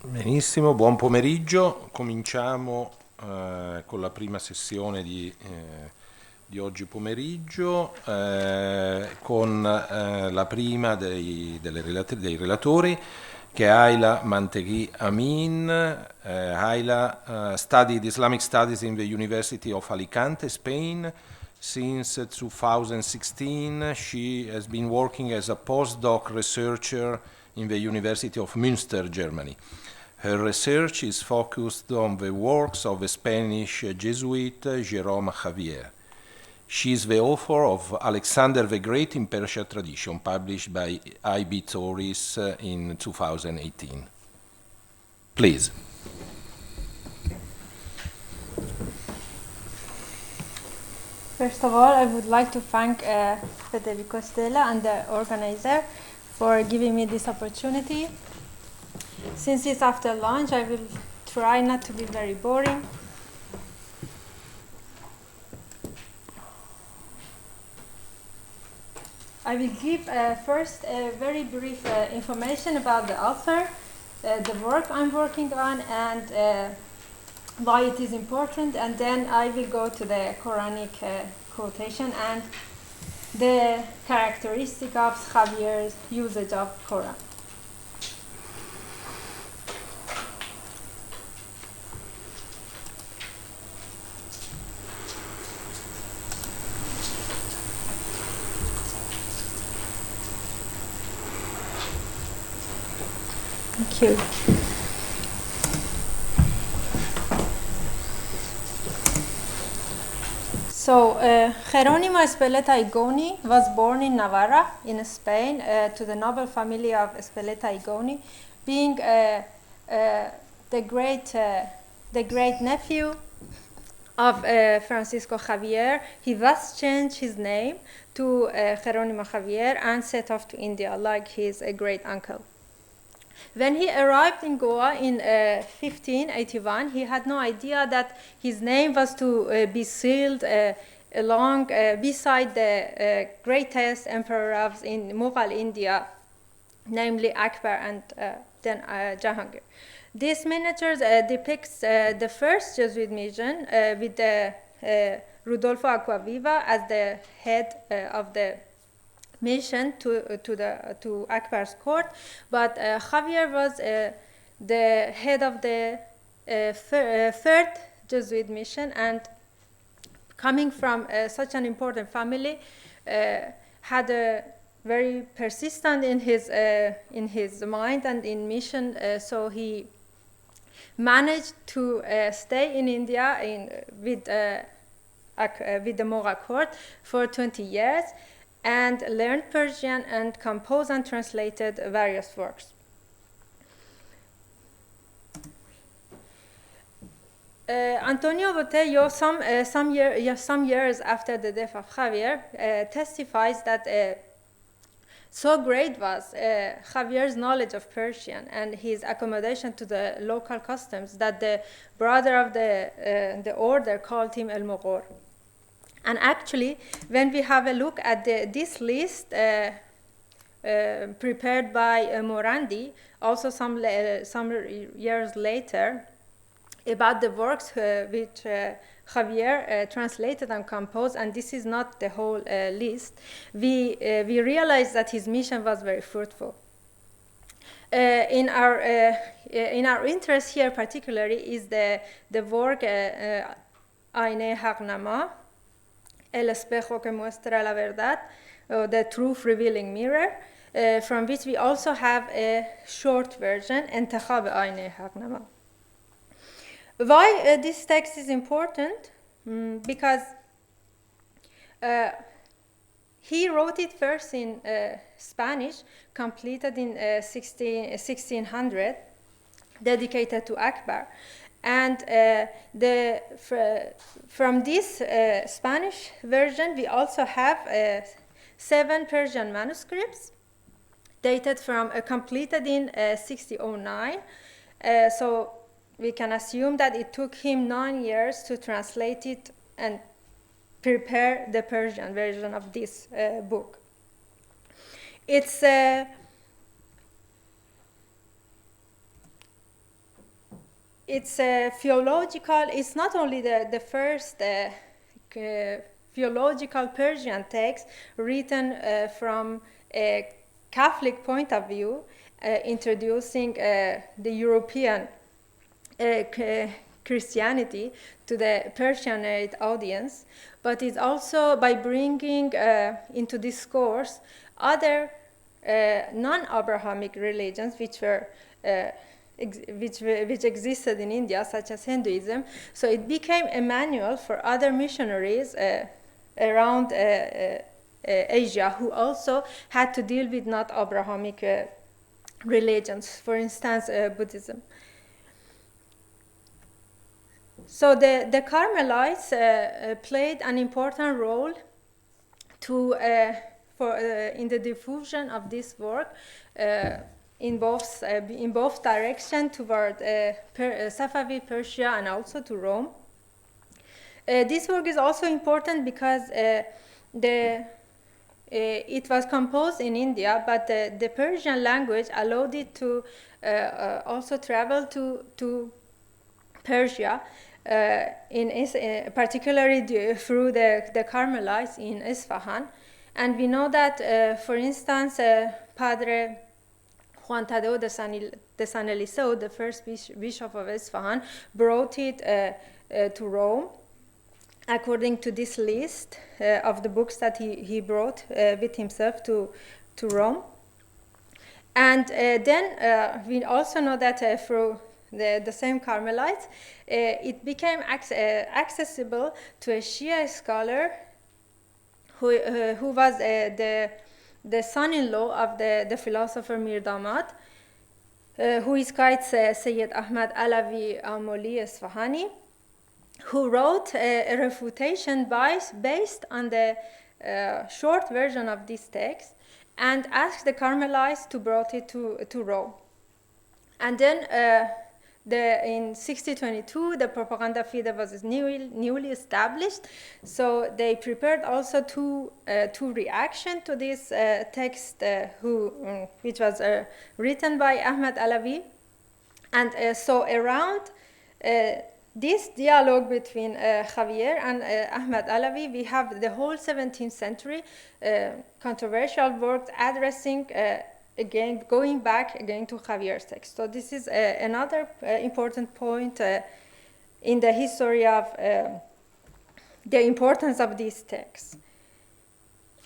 Benissimo, buon pomeriggio. Cominciamo con la prima sessione di oggi pomeriggio con la prima dei relatori, che è Ayla Manteghi Amin. Ayla studied Islamic Studies in the University of Alicante, Spain. Since 2016, she has been working as a postdoc researcher in the University of Münster, Germany. Her research is focused on the works of the Spanish Jesuit Jerome Javier. She is the author of Alexander the Great in Persian Tradition, published by IB Tauris in 2018. Please. First of all, I would like to thank Federico Stella and the organizer for giving me this opportunity. Since it's after lunch, I will try not to be very boring. I will give first a very brief information about the author, the work I'm working on, and why it is important, and then I will go to the Quranic quotation and the characteristic of Javier's usage of Quran. Thank you. So, Jerónimo Espeleta y Goni was born in Navarra, in Spain, to the noble family of Espeleta y Goni, being the great nephew of Francisco Javier. He thus changed his name to Jerónimo Javier and set off to India like his great uncle. When he arrived in Goa in 1581, he had no idea that his name was to be sealed along beside the greatest emperor of in Mughal India, namely Akbar and then Jahangir. This miniature depicts the first Jesuit mission with Rodolfo Acquaviva as the head of the mission to Akbar's court, but Javier was the head of the third Jesuit mission, and coming from such an important family, had a very persistent in his mind and in mission. So he managed to stay in India with the Mughal court for 20 years. And learned Persian and composed and translated various works. Antonio Botello, some years after the death of Javier, testifies that so great was Javier's knowledge of Persian and his accommodation to the local customs that the brother of the order called him El Moghor. And actually, when we have a look at this list prepared by Morandi, also some years later, about the works which Javier translated and composed, and this is not the whole list, we realize that his mission was very fruitful. In our interest here particularly is the work Aine Haqnama, El espejo que muestra la verdad, the truth revealing mirror, from which we also have a short version, Entekhab Aine Haqnama. Why this text is important? Because he wrote it first in Spanish, completed in 1600, dedicated to Akbar. And from this Spanish version, we also have 7 Persian manuscripts dated from completed in 1609. So we can assume that it took him 9 years to translate it and prepare the Persian version of this book. It's it's theological. It's not only the first theological Persian text written from a Catholic point of view, introducing the European Christianity to the Persianate audience, but it's also by bringing into discourse other non-Abrahamic religions which were which existed in India, such as Hinduism. So it became a manual for other missionaries around Asia who also had to deal with not Abrahamic religions, for instance, Buddhism. So the Carmelites played an important role to in the diffusion of this work in both directions toward Safavid Persia and also to Rome. This work is also important because it was composed in India, but the Persian language allowed it to also travel to Persia, particularly through the Carmelites in Isfahan. And we know that, for instance, Padre Juan Tadeo de San Eliseo, the first bishop of Isfahan, brought it to Rome, according to this list of the books that he brought with himself to Rome. And then we also know that through the same Carmelites, it became accessible to a Shia scholar who was the son-in-law of the philosopher Mir Damad, who is quite Sayyid Ahmad Alavi Amoli Esfahani, who wrote a refutation based on the short version of this text and asked the Carmelites to brought it to Rome. And then in 1622, the propaganda fide was newly established, so they prepared also two reactions to this text, which was written by Ahmad Alavi. And so around this dialogue between Javier and Ahmad Alavi, we have the whole 17th century controversial works addressing again, going back again to Javier's text. So this is another important point in the history of the importance of these texts.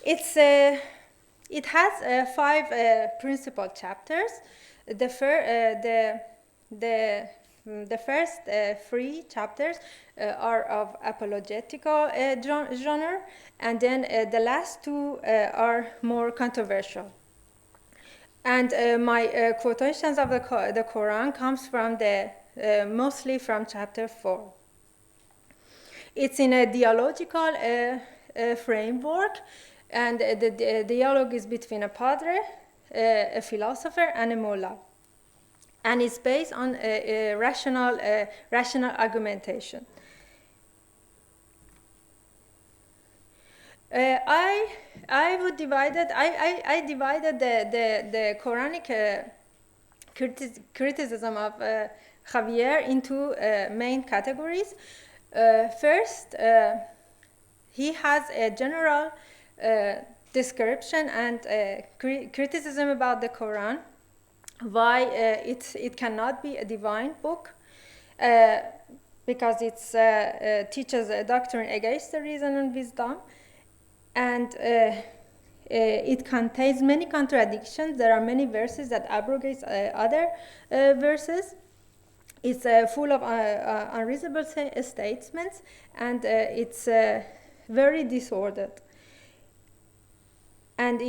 It has 5 principal chapters. The first 3 chapters are of apologetical genre, and then the last 2 are more controversial. And my quotations of the Quran comes from mostly from chapter 4. It's in a dialogical framework, and the dialogue is between a padre, a philosopher, and a mullah. And it's based on a rational argumentation. I divided the Quranic criticism of Javier into main categories. First, he has a general description and criticism about the Quran, why it cannot be a divine book, because it teaches a doctrine against the reason and wisdom, and it contains many contradictions. There are many verses that abrogate other verses. It's full of unreasonable statements, and it's very disordered. And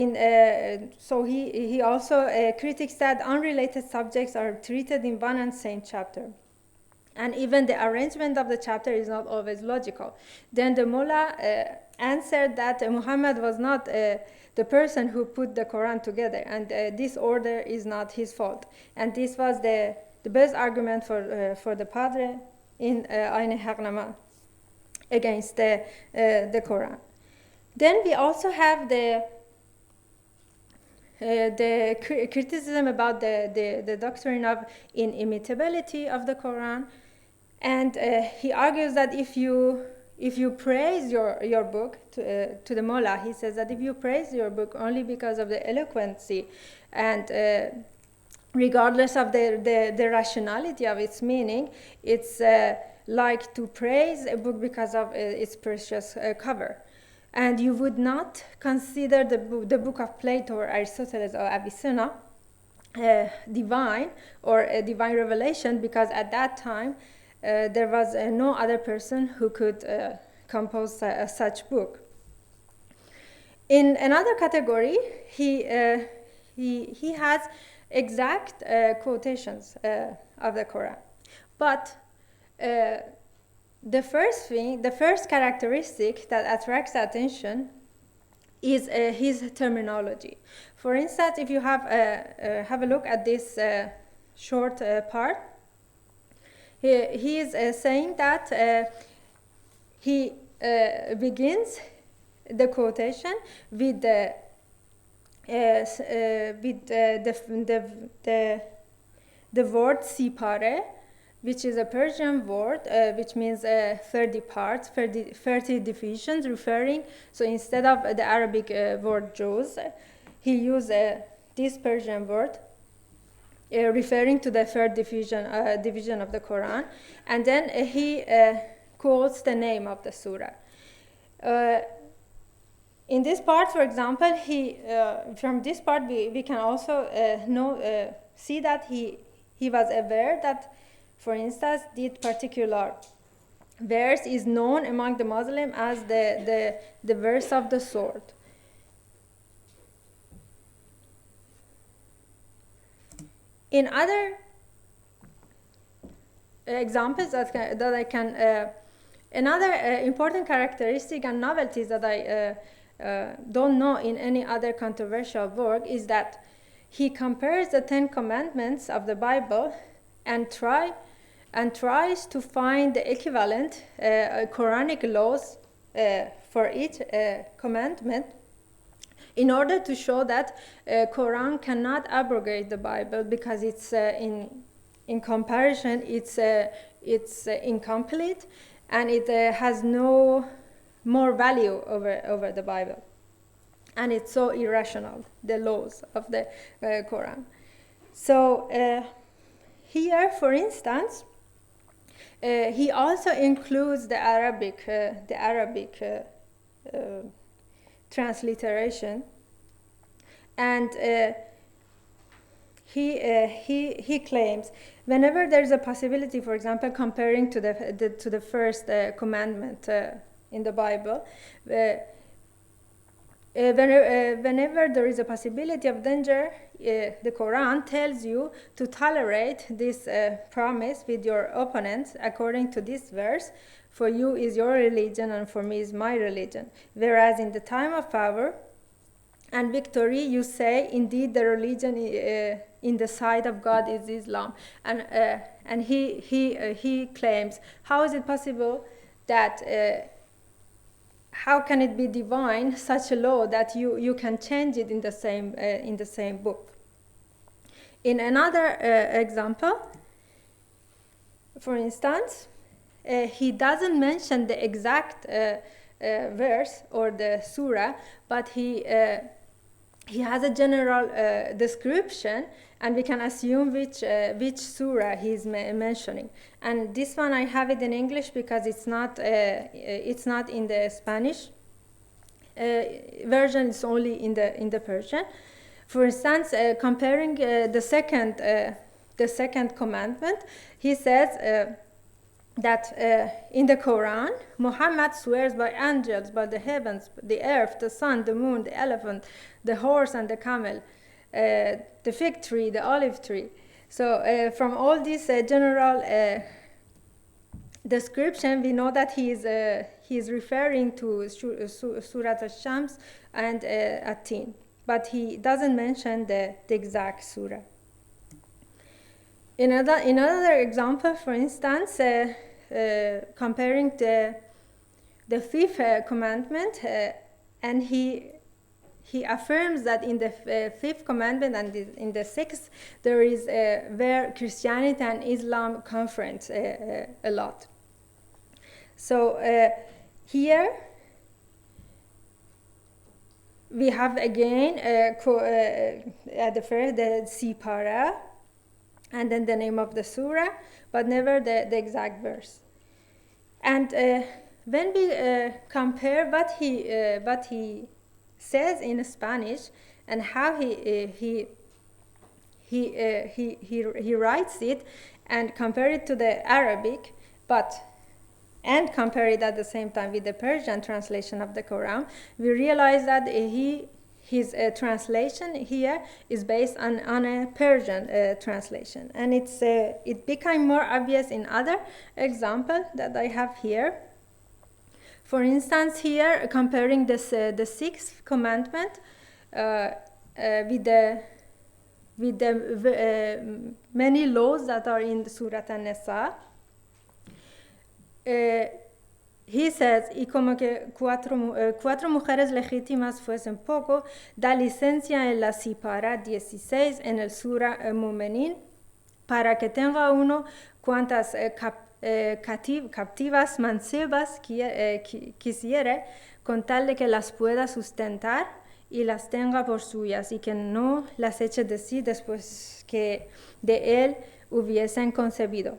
so he also critiques that unrelated subjects are treated in one and same chapter. And even the arrangement of the chapter is not always logical. Then the mullah answered that Muhammad was not the person who put the Quran together, and this order is not his fault. And this was the best argument for the padre in Ayn Haqnama against the Quran. Then we also have the criticism about the doctrine of inimitability of the Quran. And he argues that if you praise your book to the mullah, he says that if you praise your book only because of the eloquency and regardless of the rationality of its meaning, it's like to praise a book because of its precious cover. And you would not consider the book of Plato or Aristotle or Avicenna divine or a divine revelation, because at that time there was no other person who could compose such book. In another category, he has exact quotations of the Quran, but the first characteristic that attracts attention is his terminology. For instance, if you have a look at this short part, he is saying that he begins the quotation with the word sipare, which is a Persian word which means 30 parts, 30 divisions, referring, so instead of the Arabic word juz, he used this Persian word referring to the third division of the Quran, and then he quotes the name of the surah. In this part, for example, from this part we can also see that he was aware that, for instance, this particular verse is known among the Muslims as the verse of the sword. In other examples that I can, another important characteristic and novelties that I don't know in any other controversial work is that he compares the 10 commandments of the Bible and tries to find the equivalent Quranic laws for each commandment, in order to show that Quran cannot abrogate the Bible, because it's in comparison it's incomplete, and it has no more value over the Bible, and it's so irrational, the laws of the Quran. So here, for instance, he also includes the Arabic transliteration, and he claims whenever there is a possibility, for example, comparing to the first commandment in the Bible, whenever there is a possibility of danger, the Quran tells you to tolerate this promise with your opponents according to this verse: for you is your religion and for me is my religion. Whereas in the time of power and victory, you say, indeed the religion in the sight of God is Islam. And he claims, how is it possible that how can it be divine, such a law, that you can change it in the same book? In another example, for instance, he doesn't mention the exact verse or the surah, but he has a general description, and we can assume which surah he's mentioning. And this one I have it in English because it's not in the Spanish version. It's only in the Persian. For instance, comparing the second commandment, he says that in the Quran, Muhammad swears by angels, by the heavens, the earth, the sun, the moon, the elephant, the horse and the camel, the fig tree, the olive tree. So from all this general description, we know that he is referring to Surat al-Shams and At-Tin, but he doesn't mention the exact surah. In another example, for instance, comparing the fifth commandment, and he he affirms that in the fifth commandment and in the sixth, there is where Christianity and Islam confront a lot. So here we have again at the first the Sipara, and then the name of the surah, but never the exact verse. And when we compare what he says in Spanish and how he writes it, and compare it to the Arabic, and compare it at the same time with the Persian translation of the Quran, we realize that his translation here is based on a Persian translation, and it became more obvious in other example that I have here. For instance, here comparing the sixth commandment with the many laws that are in Surah An-Nisa. He says, y como que cuatro mujeres legítimas fuesen poco, da licencia en la Sipara 16 en el Surah Mu'minin, para que tenga uno cuantas captivas mancebas quisiere, con tal de que las pueda sustentar y las tenga por suyas, y que no las eche de sí después que de él hubiesen concebido.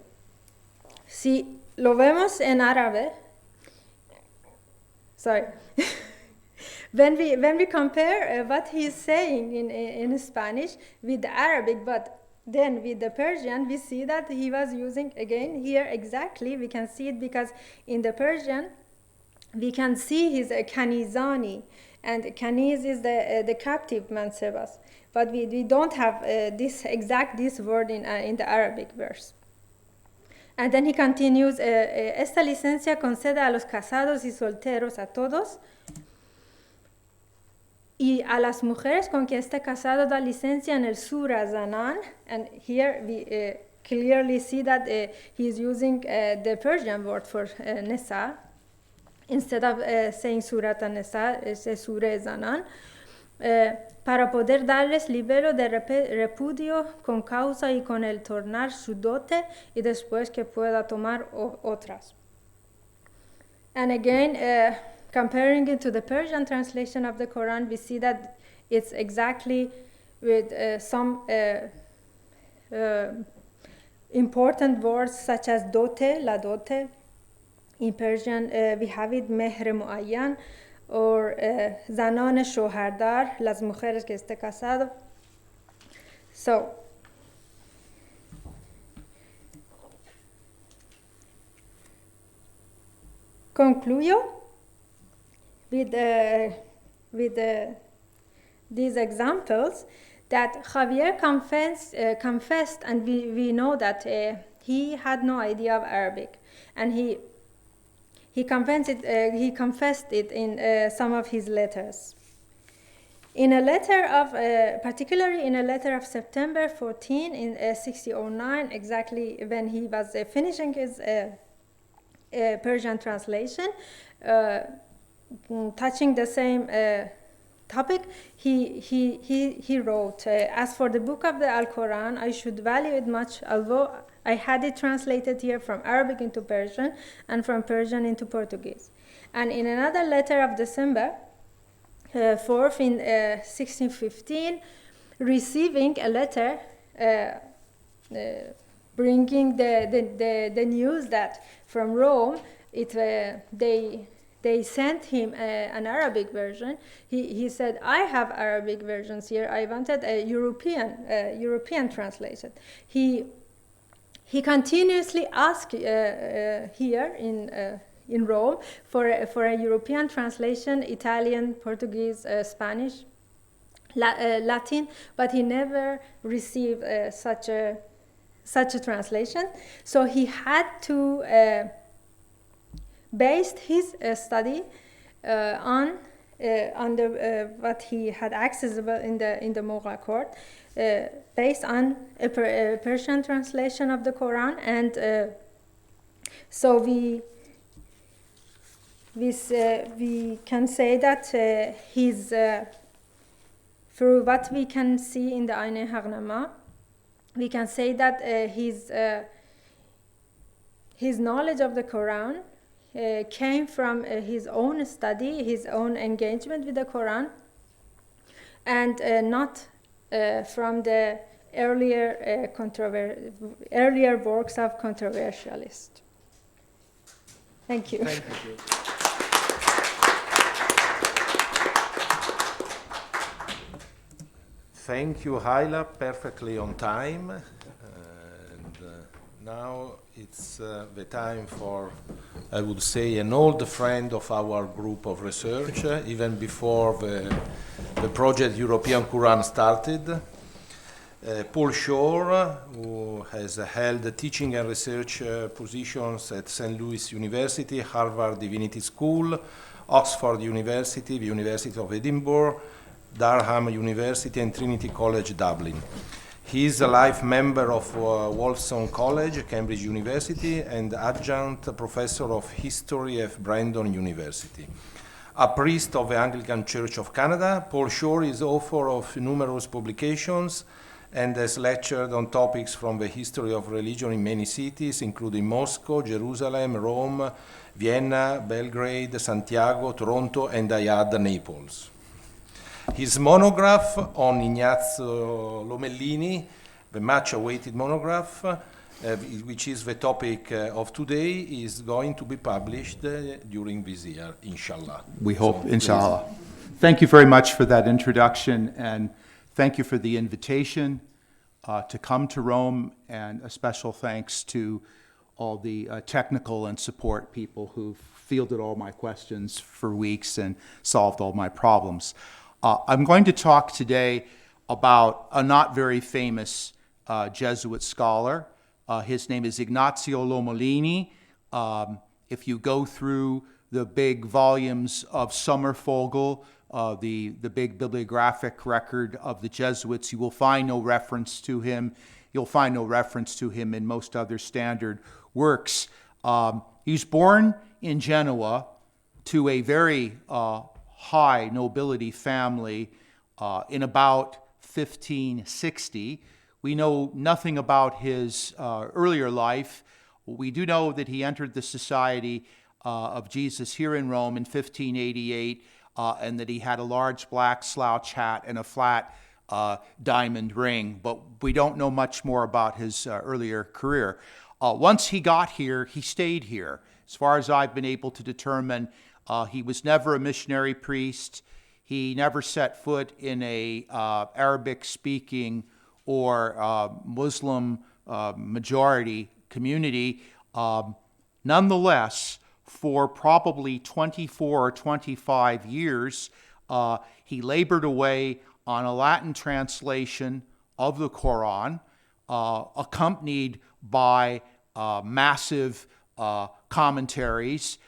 Si lo vemos en árabe, sorry, when we compare what he's saying in Spanish with the Arabic, but then with the Persian, we see that he was using again here exactly. We can see it because in the Persian, we can see his kanizani, and kaniz is the captive mansebas, but we don't have this word in the Arabic verse. And then he continues, esta licencia concede a los casados y solteros a todos, y a las mujeres con que esté casado da licencia en el Surah Zanan. And here we clearly see that he is using the Persian word for Nisa. Instead of saying Surah An-Nisa, es Surah Zanan. Para poder darles libero de repudio con causa y con el tornar su dote, y después que pueda tomar otras. And again, comparing it to the Persian translation of the Quran, we see that it's exactly with some important words such as dote, la dote. In Persian, we have it mehr muayyan, or zanan shohardar, las mujeres que esté casado. So, concluyo with these examples that Javier confessed, and we know that he had no idea of Arabic, and he confessed it in some of his letters. In a letter of, particularly in a letter of September 14 in 1609, exactly when he was finishing his Persian translation, touching the same topic, he wrote, as for the book of the Al-Quran, I should value it much, although I had it translated here from Arabic into Persian and from Persian into Portuguese. And in another letter of December 4th in 1615, receiving a letter bringing the news that from Rome, they sent him an Arabic version. He said, I have Arabic versions here. I wanted a European translation. He continuously asked here in Rome for a European translation, Italian, Portuguese, Spanish, Latin, but he never received such a translation. So he had to base his study on what he had accessible in the Mughal court, based on a Persian translation of the Quran, and so we can say that his through what we can see in the Ayn Hagnama, we can say that his knowledge of the Quran came from his own study, his own engagement with the Quran, and not from the earlier works of controversialists. Thank you. Thank you. Thank you, Haila, perfectly on time. And now it's the time for, I would say, an old friend of our group of research, even before the project European Quran started. Paul Shore, who has held teaching and research positions at St. Louis University, Harvard Divinity School, Oxford University, the University of Edinburgh, Durham University, and Trinity College Dublin. He is a life member of Wolfson College, Cambridge University, and adjunct professor of history at Brandon University. A priest of the Anglican Church of Canada, Paul Shore is author of numerous publications and has lectured on topics from the history of religion in many cities, including Moscow, Jerusalem, Rome, Vienna, Belgrade, Santiago, Toronto, and Ayad, Naples. His monograph on Ignazio Lomellini, the much-awaited monograph, which is the topic of today, is going to be published during this year, inshallah. We hope, inshallah. Thank you very much for that introduction, and thank you for the invitation to come to Rome, and a special thanks to all the technical and support people who fielded all my questions for weeks and solved all my problems. I'm going to talk today about a not very famous Jesuit scholar. His name is Ignazio Lomellini. If you go through the big volumes of Sommervogel, the big bibliographic record of the Jesuits, you will find no reference to him. You'll find no reference to him in most other standard works. He's born in Genoa to a very high nobility family in about 1560. We know nothing about his earlier life. We do know that he entered the Society of Jesus here in Rome in 1588, and that he had a large black slouch hat and a flat diamond ring, but we don't know much more about his earlier career. Once he got here, he stayed here. As far as I've been able to determine, he was never a missionary priest. He never set foot in a Arabic-speaking or Muslim majority community. Nonetheless, for probably 24 or 25 years, he labored away on a Latin translation of the Quran, accompanied by massive commentaries,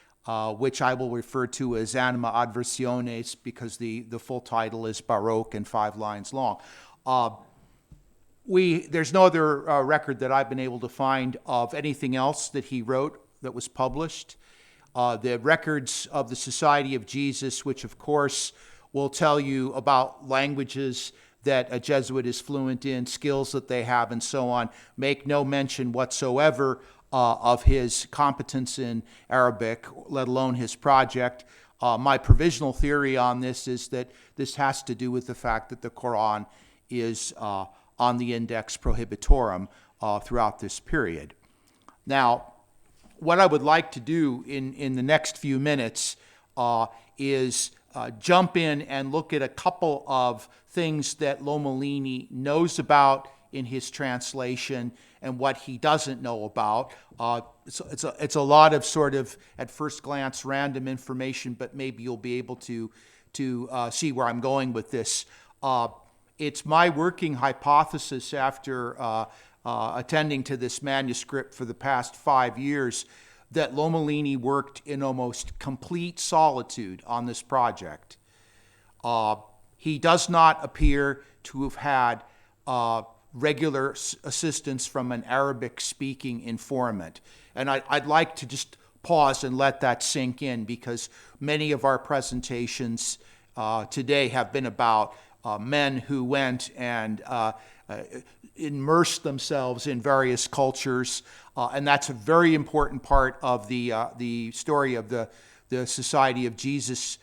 which I will refer to as Anima Adversiones, because the full title is Baroque and 5 lines long. There's no other record that I've been able to find of anything else that he wrote that was published. The records of the Society of Jesus, which of course will tell you about languages that a Jesuit is fluent in, skills that they have, and so on, make no mention whatsoever of his competence in Arabic, let alone his project. My provisional theory on this is that this has to do with the fact that the Quran is on the Index Prohibitorum throughout this period. Now, what I would like to do in the next few minutes is jump in and look at a couple of things that Lomellini knows about in his translation and what he doesn't know about. It's a lot of sort of, at first glance, random information, but maybe you'll be able to see where I'm going with this. It's my working hypothesis after attending to this manuscript for the past 5 years that Lomellini worked in almost complete solitude on this project. He does not appear to have had regular assistance from an Arabic-speaking informant. And I'd like to just pause and let that sink in, because many of our presentations today have been about men who went and immersed themselves in various cultures, and that's a very important part of the story of the Society of Jesus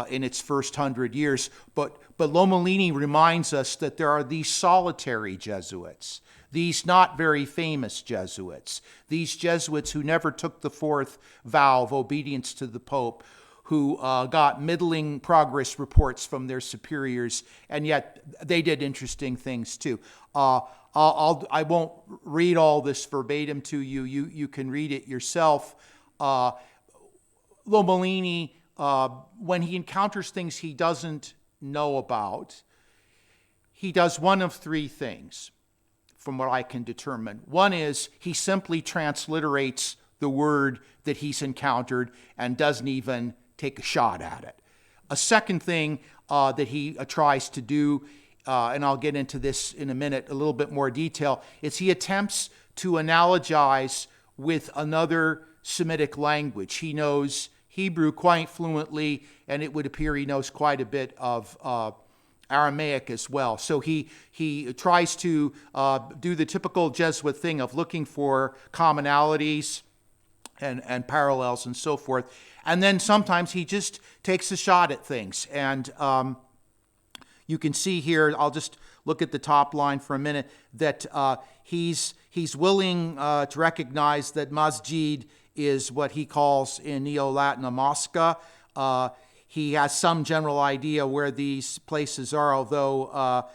in its first 100 years. But Lomellini reminds us that there are these solitary Jesuits, these not very famous Jesuits, these Jesuits who never took the fourth vow of obedience to the Pope, who got middling progress reports from their superiors, and yet they did interesting things too. I won't read all this verbatim to you. You can read it yourself. Lomellini, when he encounters things he doesn't know about, he does one of three things, from what I can determine. One is he simply transliterates the word that he's encountered and doesn't even take a shot at it. A second thing that he tries to do, and I'll get into this in a minute, a little bit more detail, is he attempts to analogize with another Semitic language. He knows Hebrew quite fluently, and it would appear he knows quite a bit of Aramaic as well. So he tries to do the typical Jesuit thing of looking for commonalities and parallels and so forth. And then sometimes he just takes a shot at things. And you can see here, I'll just look at the top line for a minute, that he's willing to recognize that masjid is what he calls in Neo-Latin a mosque. He has some general idea where these places are, although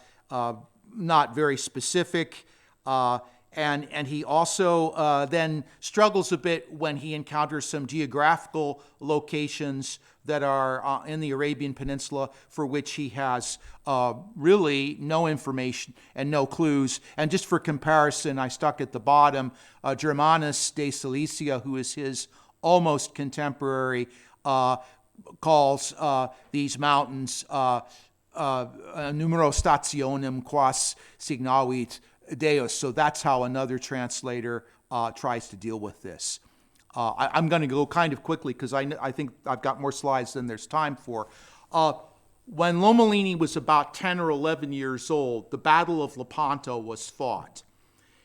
not very specific. And he also then struggles a bit when he encounters some geographical locations that are in the Arabian Peninsula for which he has really no information and no clues. And just for comparison, I stuck at the bottom Germanus de Cilicia, who is his almost contemporary, calls these mountains numero stationem quas signavit Deus. So that's how another translator tries to deal with this. I'm going to go kind of quickly because I think I've got more slides than there's time for. When Lomellini was about 10 or 11 years old, the Battle of Lepanto was fought.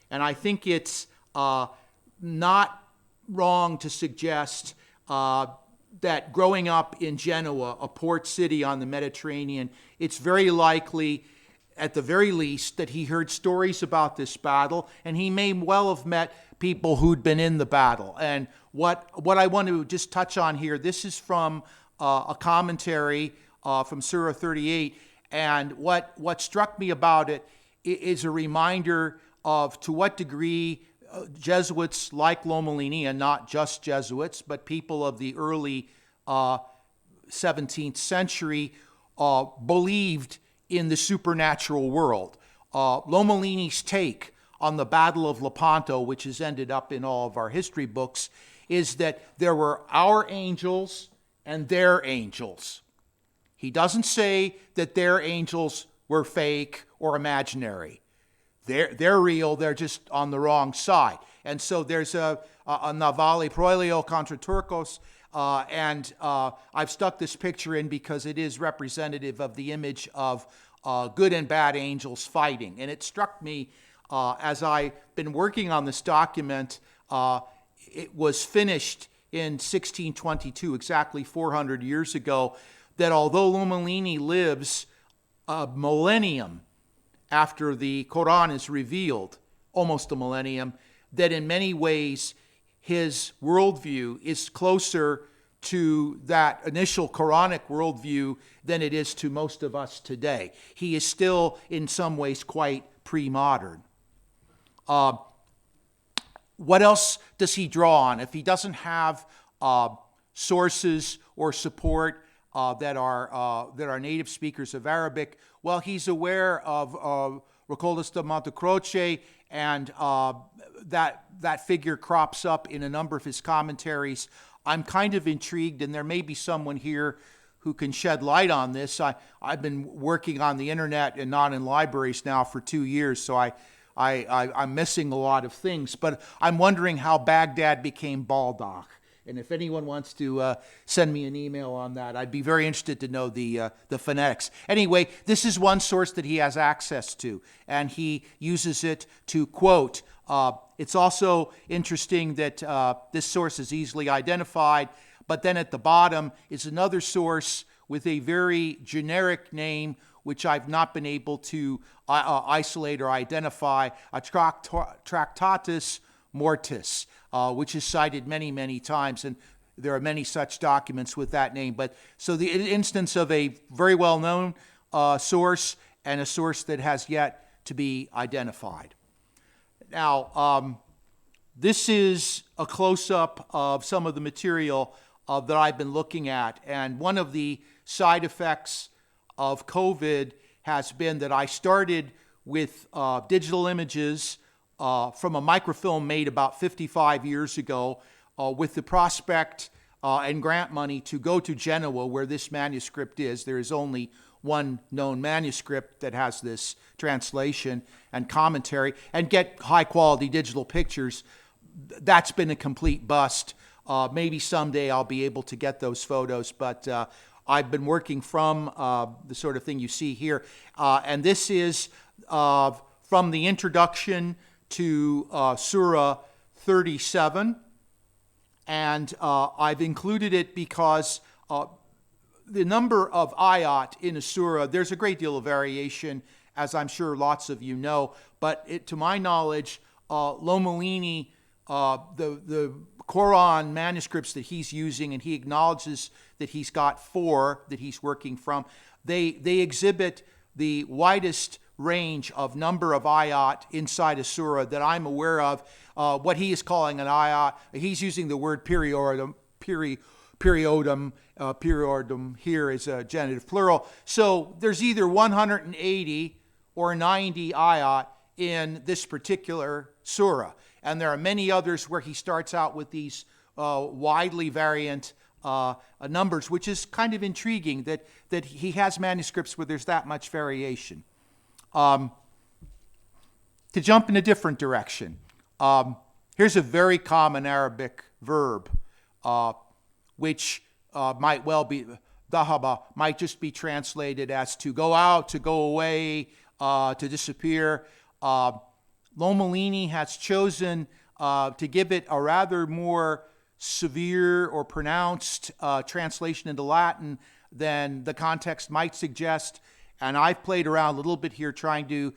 And I think it's not wrong to suggest that growing up in Genoa, a port city on the Mediterranean, it's very likely, at the very least, that he heard stories about this battle, and he may well have met people who'd been in the battle. And what I want to just touch on here, this is from a commentary from Surah 38, and what struck me about it is a reminder of to what degree Jesuits like Lomellini, and not just Jesuits, but people of the early 17th century believed in the supernatural world. Lomellini's take on the Battle of Lepanto, which has ended up in all of our history books, is that there were our angels and their angels. He doesn't say that their angels were fake or imaginary. They're real, they're just on the wrong side. And so there's a navale proelio contra Turcos, and I've stuck this picture in because it is representative of the image of good and bad angels fighting. And it struck me as I've been working on this document, it was finished in 1622, exactly 400 years ago, that although Lomellini lives a millennium after the Quran is revealed, almost a millennium, that in many ways his worldview is closer to that initial Quranic worldview than it is to most of us today. He is still, in some ways, quite pre-modern. What else does he draw on? If he doesn't have sources or support that are native speakers of Arabic, well, he's aware of Recoltas de Montecroce, and that figure crops up in a number of his commentaries. I'm kind of intrigued, and there may be someone here who can shed light on this. I've been working on the internet and not in libraries now for 2 years, so I'm missing a lot of things. But I'm wondering how Baghdad became Baldak. And if anyone wants to send me an email on that, I'd be very interested to know the phonetics. Anyway, this is one source that he has access to, and he uses it to quote. It's also interesting that this source is easily identified, but then at the bottom is another source with a very generic name, which I've not been able to isolate or identify, a Tractatus Mortis, which is cited many, many times, and there are many such documents with that name. But so the instance of a very well-known source and a source that has yet to be identified. Now, this is a close-up of some of the material that I've been looking at, and one of the side effects of COVID has been that I started with digital images from a microfilm made about 55 years ago with the prospect and grant money to go to Genoa, where this manuscript is. There is only one known manuscript that has this translation and commentary, and get high-quality digital pictures. That's been a complete bust. Maybe someday I'll be able to get those photos, but I've been working from the sort of thing you see here. And this is from the introduction to Surah 37. And I've included it because the number of ayat in a surah, there's a great deal of variation, as I'm sure lots of you know. But to my knowledge, Lomellini, the Quran manuscripts that he's using, and he acknowledges that he's got 4 that he's working from, they exhibit the widest range of number of ayat inside a surah that I'm aware of. What he is calling an ayat, he's using the word periodum here is a genitive plural. So there's either 180 or 90 ayat in this particular surah. And there are many others where he starts out with these widely variant numbers, which is kind of intriguing that he has manuscripts where there's that much variation. To jump in a different direction, here's a very common Arabic verb, which might well be, dhahaba, might just be translated as to go out, to go away, to disappear. Lomellini has chosen to give it a rather more severe or pronounced translation into Latin than the context might suggest. And I've played around a little bit here trying to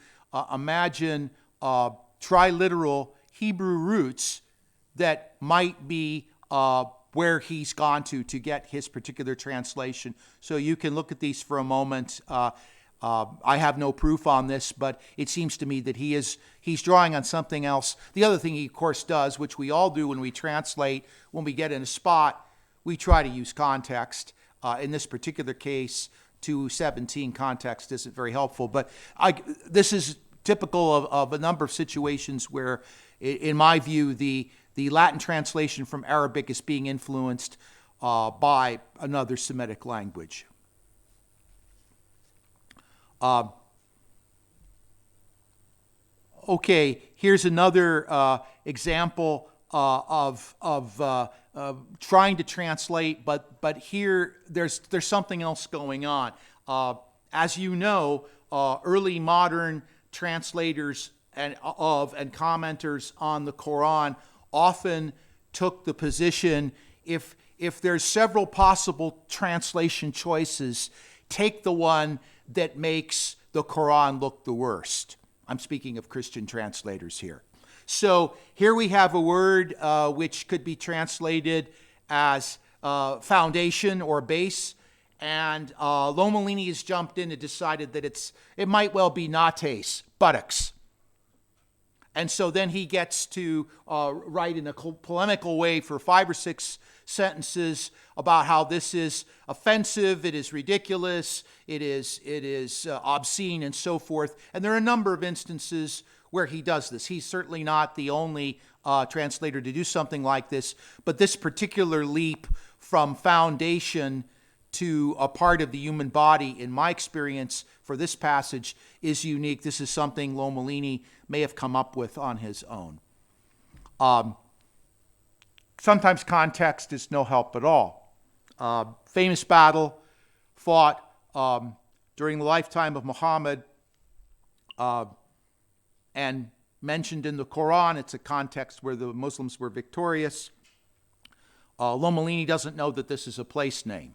imagine triliteral Hebrew roots that might be where he's gone to get his particular translation. So you can look at these for a moment. I have no proof on this, but it seems to me that he's drawing on something else. The other thing he, of course, does, which we all do when we translate, when we get in a spot, we try to use context. In this particular case, 2:17 context isn't very helpful, but this is typical of a number of situations where, in my view, the Latin translation from Arabic is being influenced by another Semitic language. Okay, here's another example of trying to translate, but here there's something else going on. As you know, early modern translators and commenters on the Quran often took the position, if there's several possible translation choices, take the one that makes the Quran look the worst. I'm speaking of Christian translators here. So here we have a word which could be translated as foundation or base, and Lomellini has jumped in and decided that it might well be nates, buttocks. And so then he gets to write in a polemical way for 5 or 6 sentences about how this is offensive, it is ridiculous, it is obscene, and so forth. And there are a number of instances where he does this. He's certainly not the only translator to do something like this, but this particular leap from foundation to a part of the human body, in my experience, for this passage, is unique. This is something Lomellini may have come up with on his own. sometimes context is no help at all. Famous battle fought during the lifetime of Muhammad and mentioned in the Quran. It's a context where the Muslims were victorious. Lomellini doesn't know that this is a place name.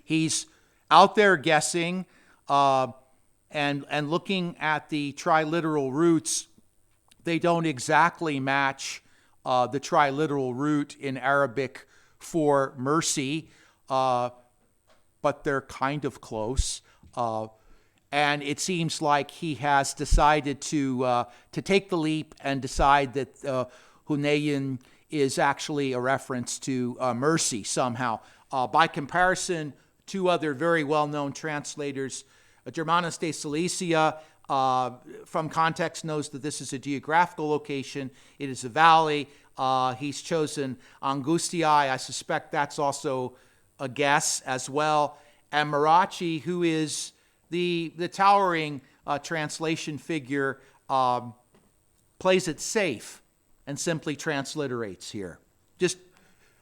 He's out there guessing and looking at the triliteral roots. They don't exactly match the triliteral root in Arabic for mercy, but they're kind of close. And it seems like he has decided to take the leap and decide that Hunayn is actually a reference to mercy somehow. By comparison, two other very well-known translators, Germanus de Cilicia, from context knows that this is a geographical location. It is a valley. He's chosen Angustiae. I suspect that's also a guess as well. And Marachi, who is the towering translation figure, plays it safe and simply transliterates here. Just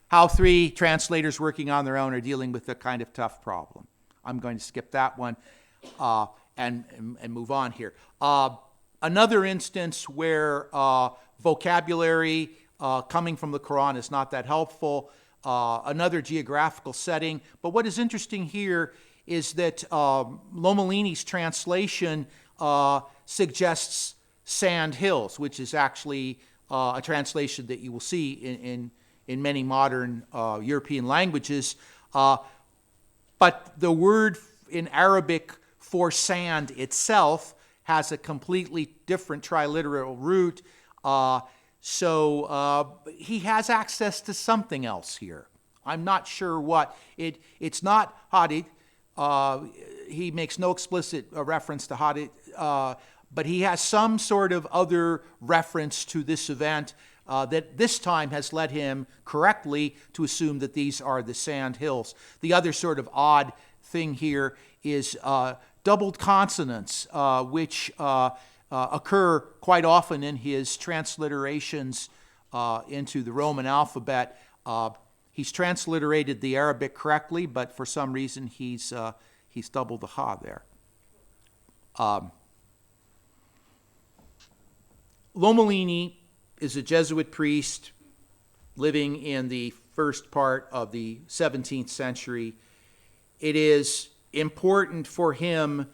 how three translators working on their own are dealing with a kind of tough problem. I'm going to skip that one and move on here. Another instance where vocabulary coming from the Quran is not that helpful. Another geographical setting. But what is interesting here is that Lomellini's translation suggests sand hills, which is actually a translation that you will see in many modern European languages. But the word in Arabic for sand itself has a completely different triliteral root. So he has access to something else here. I'm not sure what. It's not hadith. He makes no explicit reference to hadith, but he has some sort of other reference to this event that this time has led him correctly to assume that these are the sand hills. The other sort of odd thing here is doubled consonants, which occur quite often in his transliterations into the Roman alphabet. He's transliterated the Arabic correctly, but for some reason he's doubled the ha there. Lomellini is a Jesuit priest living in the first part of the 17th century. It is important for him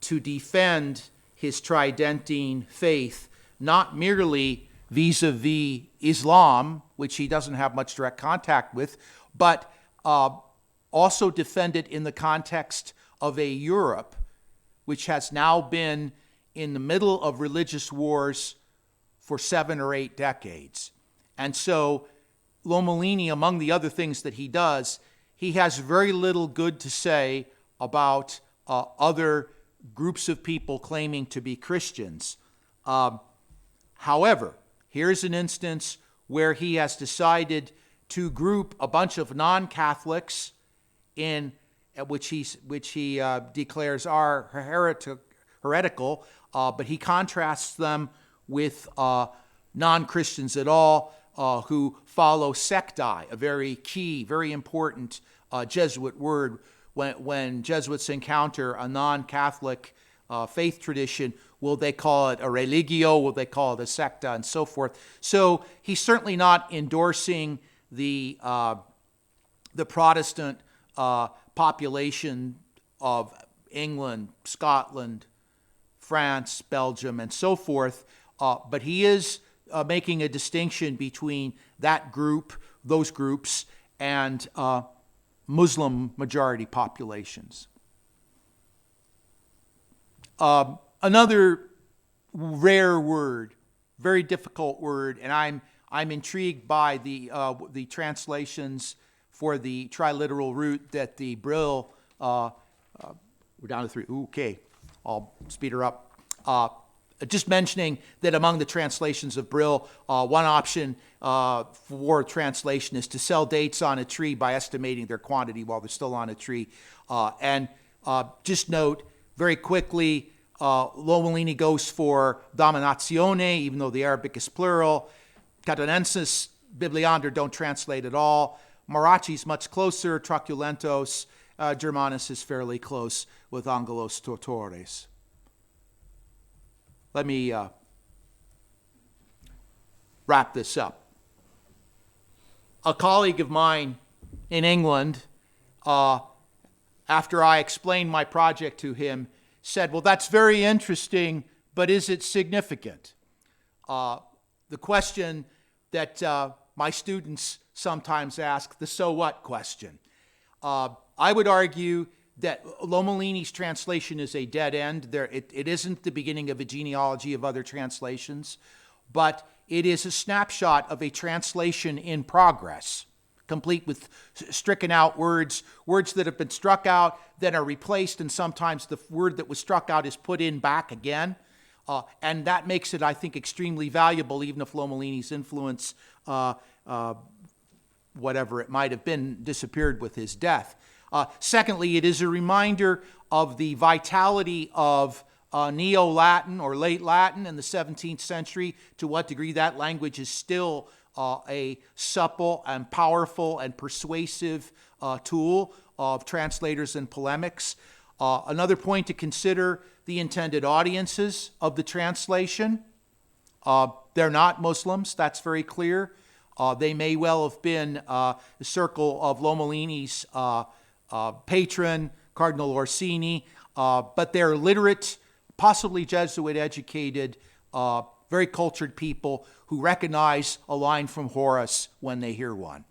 to defend his Tridentine faith, not merely vis-a-vis Islam, which he doesn't have much direct contact with, but also defend it in the context of a Europe which has now been in the middle of religious wars for 7 or 8 decades. And so Lomellini, among the other things that he does, he has very little good to say about other groups of people claiming to be Christians. However, here's an instance where he has decided to group a bunch of non-Catholics in which he declares are heretical, but he contrasts them with non-Christians at all who follow sectae, a very key, very important Jesuit word. When Jesuits encounter a non-Catholic faith tradition, will they call it a religio, will they call it a secta, and so forth. So he's certainly not endorsing the Protestant population of England, Scotland, France, Belgium, and so forth, but he is making a distinction between that group, those groups, and Muslim majority populations. Another rare word, very difficult word, and I'm intrigued by the translations for the triliteral root that the Brill, we're down to 3. Ooh, okay, I'll speed her up. Just mentioning that among the translations of Brill, one option for translation is to sell dates on a tree by estimating their quantity while they're still on a tree. And just note very quickly, Lomellini goes for dominazione, even though the Arabic is plural. Catanensis Bibliander don't translate at all. Marachi's much closer, Truculentos. Germanus is fairly close with Angelos Tortores. Let me wrap this up. A colleague of mine in England, after I explained my project to him, said, well, that's very interesting, but is it significant? The question that my students sometimes ask, the so what question. I would argue that Lomellini's translation is a dead end. It isn't the beginning of a genealogy of other translations, but it is a snapshot of a translation in progress, complete with stricken out words that have been struck out, then are replaced, and sometimes the word that was struck out is put in back again. And that makes it, I think, extremely valuable, even if Lomellini's influence, whatever it might have been, disappeared with his death. Secondly, it is a reminder of the vitality of Neo-Latin or late Latin in the 17th century, to what degree that language is still a supple and powerful and persuasive tool of translators and polemics. Another point to consider, the intended audiences of the translation. They're not Muslims, that's very clear. They may well have been the circle of Lomellini's patron, Cardinal Orsini, but they're literate, possibly Jesuit-educated, very cultured people who recognize a line from Horace when they hear one.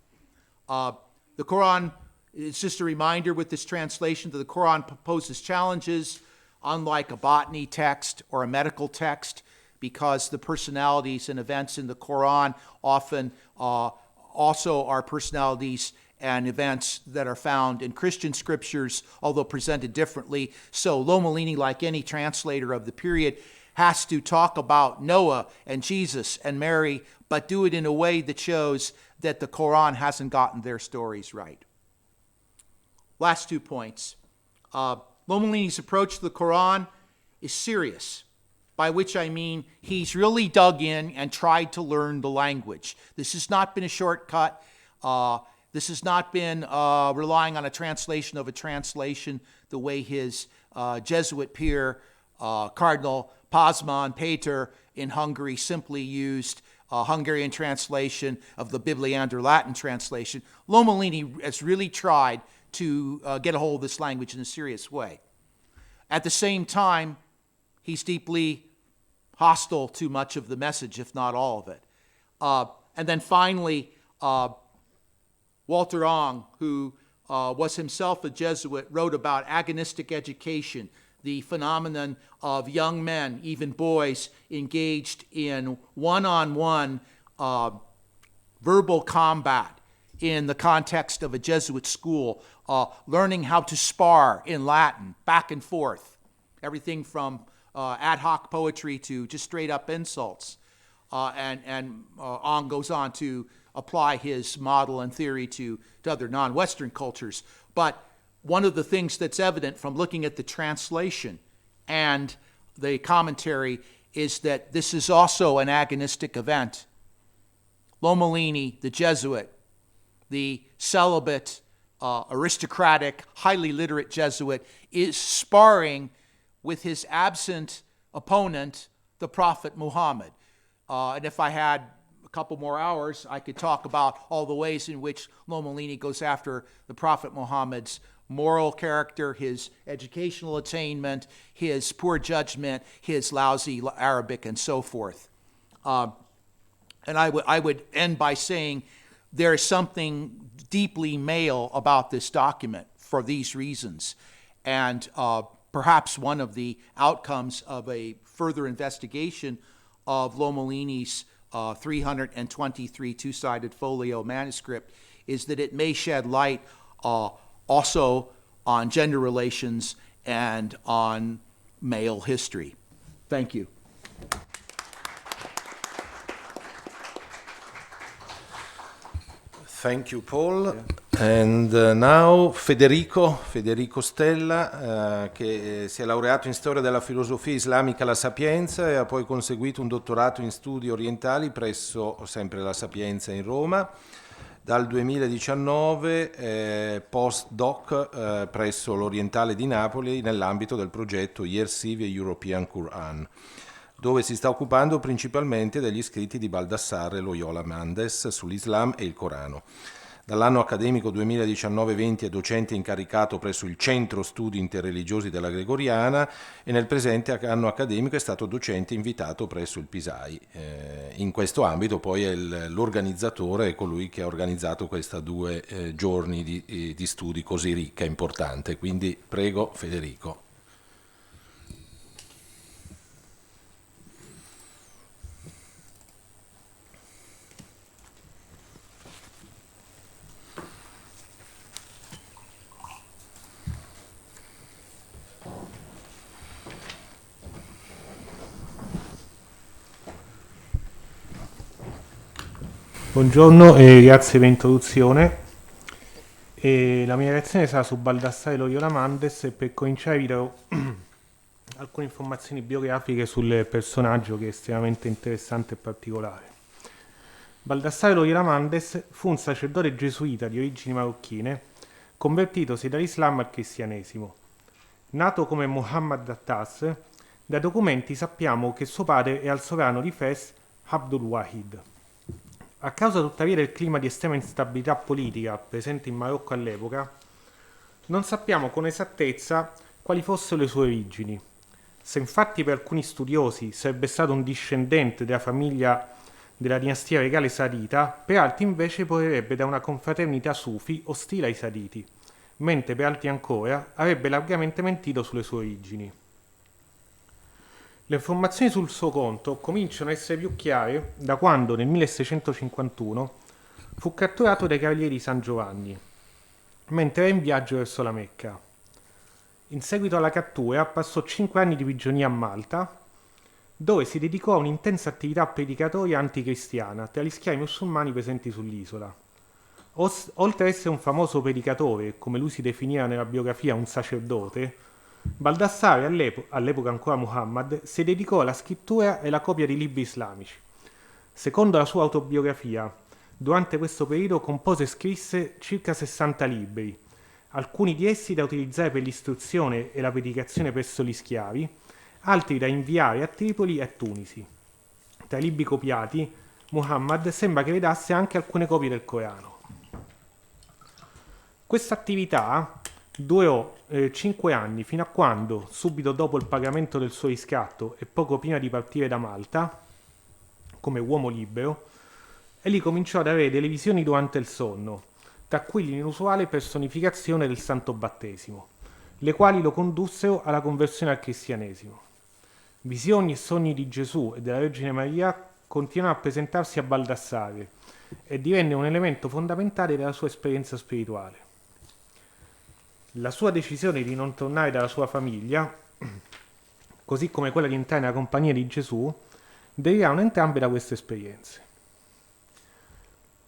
The Quran, it's just a reminder with this translation that the Quran poses challenges, unlike a botany text or a medical text, because the personalities and events in the Quran often also are personalities and events that are found in Christian scriptures, although presented differently. So Lomellini, like any translator of the period, has to talk about Noah and Jesus and Mary, but do it in a way that shows that the Quran hasn't gotten their stories right. Last 2 points. Lomellini's approach to the Quran is serious, by which I mean he's really dug in and tried to learn the language. This has not been a shortcut. This has not been relying on a translation of a translation the way his Jesuit peer, Cardinal Pázmány Péter in Hungary, simply used a Hungarian translation of the Bibliander Latin translation. Lomellini has really tried to get a hold of this language in a serious way. At the same time, he's deeply hostile to much of the message, if not all of it. And then finally, Walter Ong, who was himself a Jesuit, wrote about agonistic education, the phenomenon of young men, even boys, engaged in one-on-one verbal combat in the context of a Jesuit school, learning how to spar in Latin, back and forth, everything from ad hoc poetry to just straight-up insults. And Ong goes on to apply his model and theory to other non-Western cultures. But one of the things that's evident from looking at the translation and the commentary is that this is also an agonistic event. Lomellini, the Jesuit, the celibate, aristocratic, highly literate Jesuit, is sparring with his absent opponent, the Prophet Muhammad. And if I had a couple more hours, I could talk about all the ways in which Lomellini goes after the Prophet Muhammad's moral character, his educational attainment, his poor judgment, his lousy Arabic, and so forth. And I would end by saying there is something deeply male about this document for these reasons. And perhaps one of the outcomes of a further investigation of Lomellini's 323 two-sided folio manuscript is that it may shed light also on gender relations and on male history. Thank you. Thank you, Paul. Yeah. And now Federico Stella, che si è laureato in storia della filosofia islamica alla Sapienza e ha poi conseguito un dottorato in studi orientali presso sempre la Sapienza in Roma. Dal 2019 postdoc presso l'Orientale di Napoli nell'ambito del progetto Yersivi European Quran, dove si sta occupando principalmente degli scritti di Baldassarre Loyola Mendes sull'Islam e il Corano. Dall'anno accademico 2019-20 è docente incaricato presso il Centro Studi Interreligiosi della Gregoriana e nel presente anno accademico è stato docente invitato presso il Pisai. In questo ambito poi è l'organizzatore, è colui che ha organizzato questi 2 giorni di studi così ricca e importante. Quindi prego Federico. Buongiorno e grazie per l'introduzione. La mia reazione sarà su Baldassare Loyola Mendes e per cominciare vi darò alcune informazioni biografiche sul personaggio che è estremamente interessante e particolare. Baldassare Loyola Mendes fu un sacerdote gesuita di origini marocchine convertitosi dall'Islam al cristianesimo. Nato come Muhammad Attas, dai documenti sappiamo che suo padre è al sovrano di Fes Abdul Wahid. A causa tuttavia del clima di estrema instabilità politica presente in Marocco all'epoca, non sappiamo con esattezza quali fossero le sue origini. Se infatti per alcuni studiosi sarebbe stato un discendente della famiglia della dinastia regale sadita, per altri invece proverrebbe da una confraternita sufi ostile ai saditi, mentre per altri ancora avrebbe largamente mentito sulle sue origini. Le informazioni sul suo conto cominciano a essere più chiare da quando nel 1651 fu catturato dai Cavalieri di San Giovanni, mentre era in viaggio verso la Mecca. In seguito alla cattura passò 5 anni di prigionia a Malta, dove si dedicò a un'intensa attività predicatoria anticristiana tra gli schiavi musulmani presenti sull'isola. Oltre ad essere un famoso predicatore, come lui si definiva nella biografia un sacerdote, Baldassare, all'epoca ancora Muhammad, si dedicò alla scrittura e alla copia di libri islamici. Secondo la sua autobiografia, durante questo periodo compose e scrisse circa 60 libri, alcuni di essi da utilizzare per l'istruzione e la predicazione presso gli schiavi, altri da inviare a Tripoli e a Tunisi. Tra i libri copiati, Muhammad sembra che redasse anche alcune copie del Corano. Questa attività durò 5 anni, fino a quando, subito dopo il pagamento del suo riscatto e poco prima di partire da Malta, come uomo libero, egli cominciò ad avere delle visioni durante il sonno, tra cui l'inusuale personificazione del Santo Battesimo, le quali lo condussero alla conversione al cristianesimo. Visioni e sogni di Gesù e della Vergine Maria continuano a presentarsi a Baldassare e divenne un elemento fondamentale della sua esperienza spirituale. La sua decisione di non tornare dalla sua famiglia, così come quella di entrare nella compagnia di Gesù, derivarono entrambe da queste esperienze.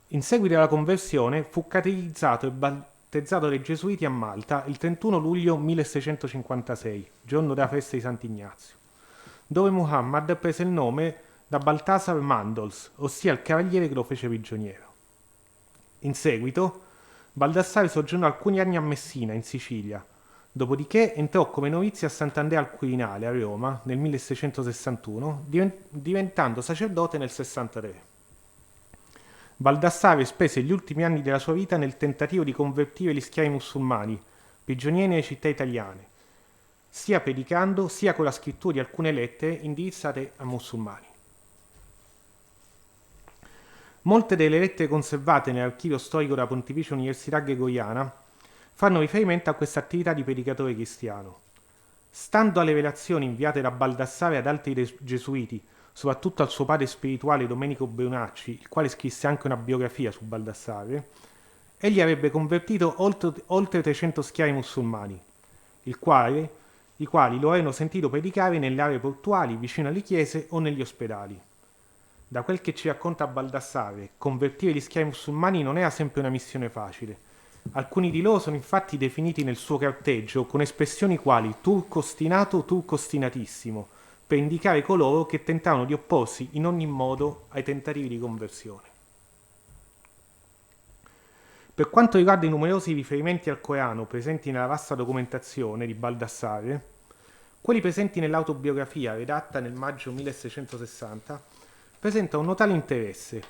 In seguito alla conversione fu catechizzato e battezzato dai gesuiti a Malta il 31 luglio 1656, giorno della festa di Sant'Ignazio, dove Muhammad prese il nome da Baltasar Mandols, ossia il cavaliere che lo fece prigioniero. In seguito Baldassare soggiornò alcuni anni a Messina, in Sicilia, dopodiché entrò come novizio a Sant'Andrea al Quirinale, a Roma, nel 1661, diventando sacerdote nel 63. Baldassare spese gli ultimi anni della sua vita nel tentativo di convertire gli schiavi musulmani, prigionieri nelle città italiane, sia predicando sia con la scrittura di alcune lettere indirizzate a musulmani. Molte delle lettere conservate nell'archivio storico della Pontificia Università Gregoriana fanno riferimento a questa attività di predicatore cristiano. Stando alle relazioni inviate da Baldassare ad altri gesuiti, soprattutto al suo padre spirituale Domenico Brunacci, il quale scrisse anche una biografia su Baldassare, egli avrebbe convertito oltre 300 schiavi musulmani, i quali lo avevano sentito predicare nelle aree portuali, vicino alle chiese o negli ospedali. Da quel che ci racconta Baldassare, convertire gli schiavi musulmani non era sempre una missione facile, Alcuni di loro sono infatti definiti nel suo carteggio con espressioni quali turco ostinato, turco ostinatissimo, per indicare coloro che tentavano di opporsi in ogni modo ai tentativi di conversione. Per quanto riguarda i numerosi riferimenti al Corano presenti nella vasta documentazione di Baldassare, quelli presenti nell'autobiografia redatta nel maggio 1660 presentano un notale interesse,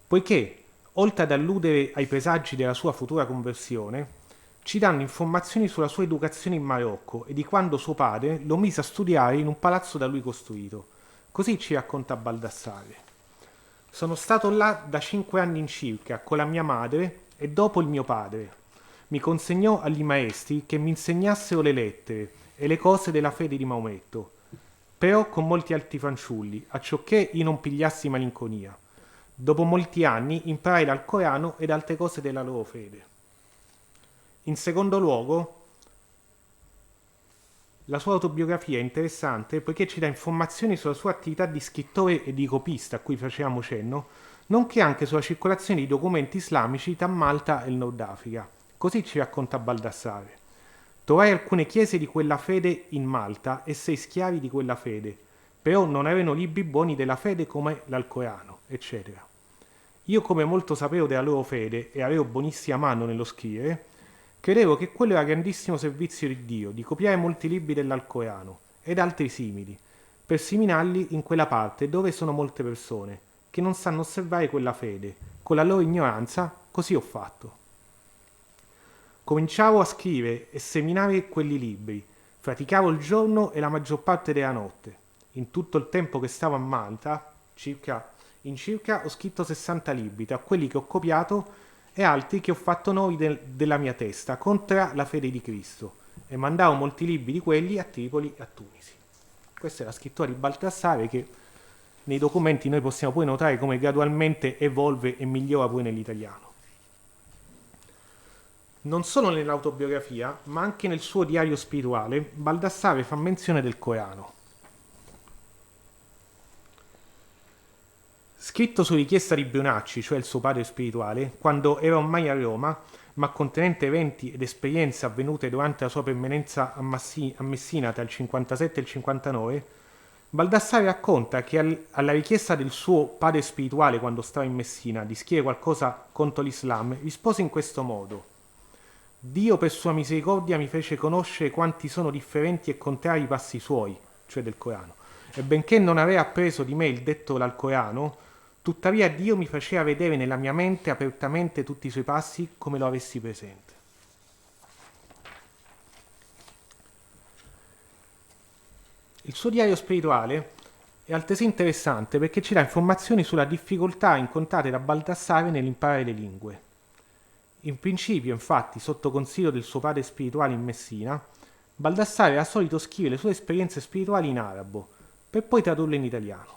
poiché, oltre ad alludere ai presagi della sua futura conversione, ci danno informazioni sulla sua educazione in Marocco e di quando suo padre lo mise a studiare in un palazzo da lui costruito. Così ci racconta Baldassare. Sono stato là da 5 anni in circa con la mia madre e dopo il mio padre. Mi consegnò agli maestri che mi insegnassero le lettere e le cose della fede di Maometto, però con molti altri fanciulli, acciocché io non pigliassi malinconia. Dopo molti anni imparai dal Corano ed altre cose della loro fede. In secondo luogo, la sua autobiografia è interessante poiché ci dà informazioni sulla sua attività di scrittore e di copista a cui facevamo cenno, nonché anche sulla circolazione di documenti islamici tra Malta e il Nord Africa. Così ci racconta Baldassare. Trovai alcune chiese di quella fede in Malta e 6 schiavi di quella fede, però non avevano libri buoni della fede come l'Alcorano, eccetera. Io, come molto sapevo della loro fede e avevo buonissima mano nello scrivere, credevo che quello era grandissimo servizio di Dio, di copiare molti libri dell'Alcorano ed altri simili, per seminarli in quella parte dove sono molte persone che non sanno osservare quella fede. Con la loro ignoranza, così ho fatto. Cominciavo a scrivere e seminare quelli libri, praticavo il giorno e la maggior parte della notte. In tutto il tempo che stavo a Malta, in circa ho scritto 60 libri, tra quelli che ho copiato e altri che ho fatto nuovi della mia testa, contro la fede di Cristo, e mandavo molti libri di quelli a Tripoli e a Tunisi. Questa è la scrittura di Baldassare che nei documenti noi possiamo poi notare come gradualmente evolve e migliora poi nell'italiano. Non solo nell'autobiografia, ma anche nel suo diario spirituale, Baldassare fa menzione del Corano. Scritto su richiesta di Brunacci, cioè il suo padre spirituale, quando era ormai a Roma, ma contenente eventi ed esperienze avvenute durante la sua permanenza a Messina tra il 57 e il 59, Baldassare racconta che alla richiesta del suo padre spirituale quando stava in Messina di scrivere qualcosa contro l'Islam, rispose in questo modo: Dio per sua misericordia mi fece conoscere quanti sono differenti e contrari i passi suoi, cioè del Corano, e benché non aveva appreso di me il detto dal Corano, tuttavia Dio mi faceva vedere nella mia mente apertamente tutti i suoi passi come lo avessi presente. Il suo diario spirituale è altresì interessante perché ci dà informazioni sulla difficoltà incontrate da Baldassare nell'imparare le lingue. In principio, infatti, sotto consiglio del suo padre spirituale in Messina, Baldassare era solito scrivere le sue esperienze spirituali in arabo, per poi tradurle in italiano.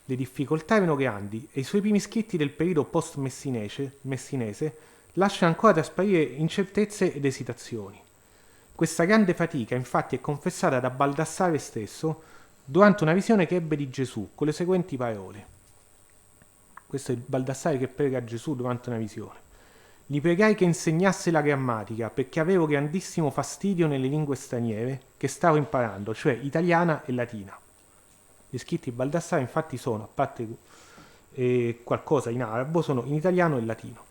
Le difficoltà erano grandi e i suoi primi scritti del periodo post-messinese lasciano ancora trasparire incertezze ed esitazioni. Questa grande fatica, infatti, è confessata da Baldassare stesso durante una visione che ebbe di Gesù, con le seguenti parole. Questo è il Baldassare che prega a Gesù durante una visione. Gli pregai che insegnasse la grammatica, perché avevo grandissimo fastidio nelle lingue straniere che stavo imparando, cioè italiana e latina. Gli scritti di Baldassare infatti sono, a parte qualcosa in arabo, sono in italiano e latino.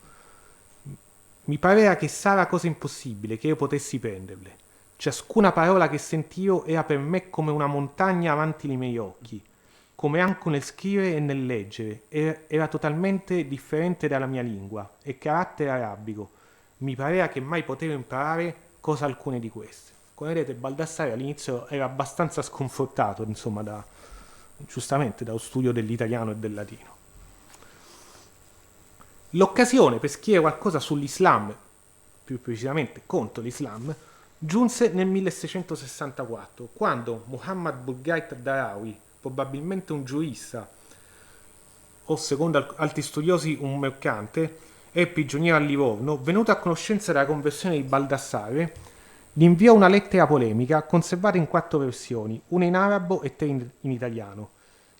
Mi pareva che sarà cosa impossibile che io potessi prenderle. Ciascuna parola che sentivo era per me come una montagna avanti ai miei occhi, come anche nel scrivere e nel leggere, era totalmente differente dalla mia lingua e carattere arabico. Mi pareva che mai potevo imparare cosa alcune di queste. Come vedete, Baldassare all'inizio era abbastanza sconfortato, insomma, giustamente dallo studio dell'italiano e del latino. L'occasione per scrivere qualcosa sull'Islam, più precisamente contro l'Islam, giunse nel 1664, quando Muhammad Burgait Darawi, probabilmente un giurista o secondo altri studiosi un mercante e prigioniero a Livorno, venuto a conoscenza della conversione di Baldassare, gli inviò una lettera polemica conservata in 4 versioni, una in arabo e 3 in italiano,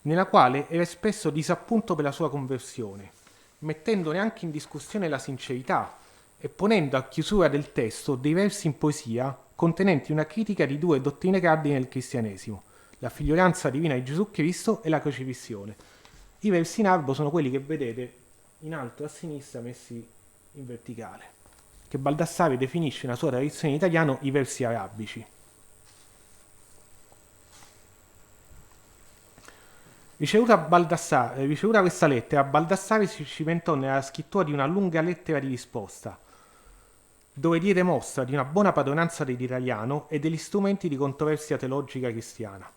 nella quale era espresso disappunto per la sua conversione, mettendone anche in discussione la sincerità e ponendo a chiusura del testo dei versi in poesia contenenti una critica di due dottrine cardine del cristianesimo, la figliolanza divina di Gesù Cristo e la crocifissione. I versi in albo sono quelli che vedete in alto a sinistra messi in verticale, che Baldassare definisce nella sua tradizione in italiano i versi arabici. Ricevuta questa lettera, Baldassare si cimentò nella scrittura di una lunga lettera di risposta, dove diede mostra di una buona padronanza dell'italiano e degli strumenti di controversia teologica cristiana.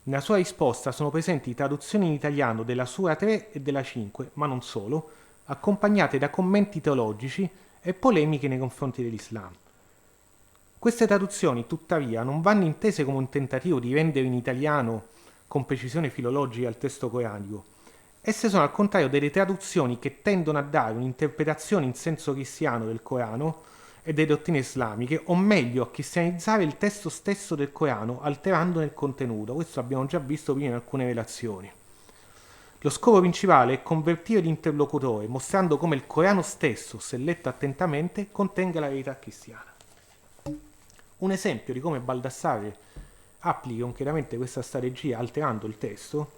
Nella sua risposta sono presenti traduzioni in italiano della Sura 3 e della 5, ma non solo, accompagnate da commenti teologici e polemiche nei confronti dell'Islam. Queste traduzioni, tuttavia, non vanno intese come un tentativo di rendere in italiano con precisione filologica il testo coranico. Esse sono al contrario delle traduzioni che tendono a dare un'interpretazione in senso cristiano del Corano e delle dottrine islamiche, o meglio a cristianizzare il testo stesso del Corano alterandone il contenuto. Questo l'abbiamo già visto prima in alcune relazioni. Lo scopo principale è convertire l'interlocutore, mostrando come il Corano stesso, se letto attentamente, contenga la verità cristiana. Un esempio di come Baldassare applichi concretamente questa strategia alterando il testo